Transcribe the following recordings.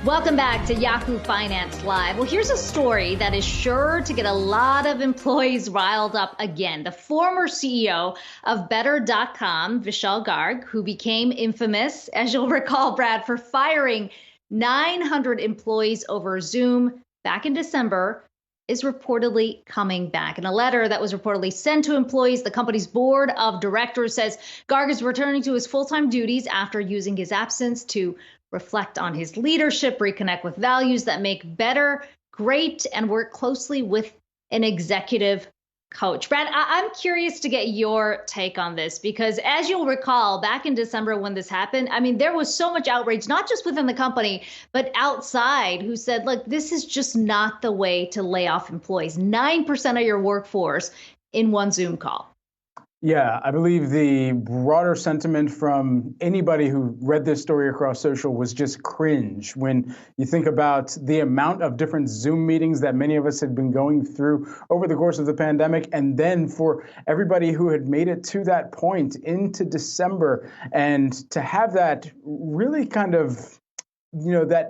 Welcome back to Yahoo Finance Live. Well, here's a story that is sure to get a lot of employees riled up again. The former CEO of Better.com, Vishal Garg, who became infamous, as you'll recall, Brad, for firing 900 employees over Zoom back in December, is reportedly coming back. In a letter that was reportedly sent to employees, the company's board of directors says Garg is returning to his full-time duties after using his absence to reflect on his leadership, reconnect with values that make Better great, and work closely with an executive coach. Brad, I'm curious to get your take on this, because as you'll recall, back in December when this happened, I mean, there was so much outrage, not just within the company, but outside, who said, look, this is just not the way to lay off employees. 9% of your workforce in one Zoom call. Yeah, I believe the broader sentiment from anybody who read this story across social was just cringe when you think about the amount of different Zoom meetings that many of us had been going through over the course of the pandemic. And then for everybody who had made it to that point into December, and to have that really kind of, that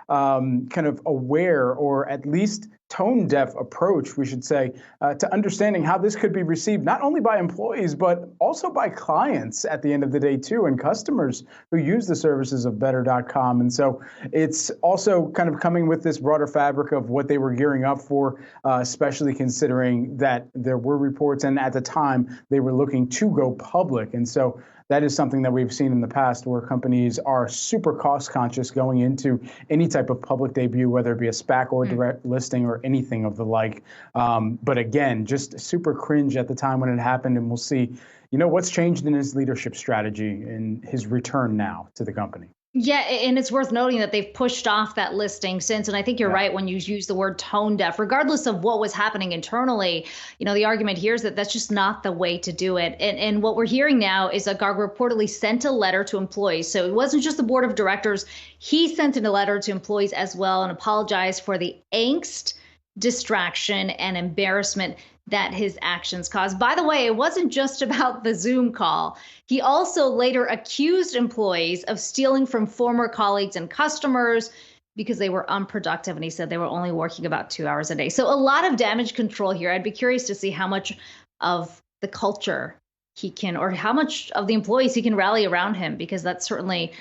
kind of aware, or at least tone deaf approach, we should say, to understanding how this could be received, not only by employees, but also by clients at the end of the day, too, and customers who use the services of Better.com. And so it's also kind of coming with this broader fabric of what they were gearing up for, especially considering that there were reports, and at the time they were looking to go public. And so that is something that we've seen in the past, where companies are super cost conscious going into any type of public debut, whether it be a SPAC or direct listing or anything of the like. But again, just super cringe at the time when it happened. And we'll see, what's changed in his leadership strategy and his return now to the company. Yeah, and it's worth noting that they've pushed off that listing since. And I think you're right when you use the word tone deaf, regardless of what was happening internally. The argument here is that that's just not the way to do it. And what we're hearing now is that Garg reportedly sent a letter to employees. So it wasn't just the board of directors. He sent in a letter to employees as well and apologized for the angst, distraction, and embarrassment that his actions caused. By the way, it wasn't just about the Zoom call. He also later accused employees of stealing from former colleagues and customers because they were unproductive. And he said they were only working about 2 hours a day. So a lot of damage control here. I'd be curious to see how much of the culture he can, or how much of the employees he can rally around him, because that's certainly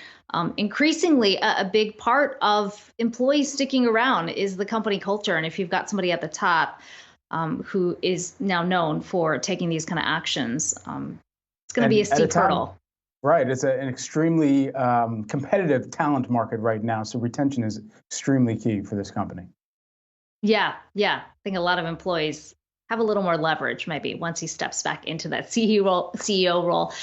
increasingly a big part of employees sticking around is the company culture. And if you've got somebody at the top who is now known for taking these kind of actions, it's going to be a steep hurdle. Right. It's an extremely competitive talent market right now. So retention is extremely key for this company. Yeah. I think a lot of employees have a little more leverage maybe once he steps back into that CEO role.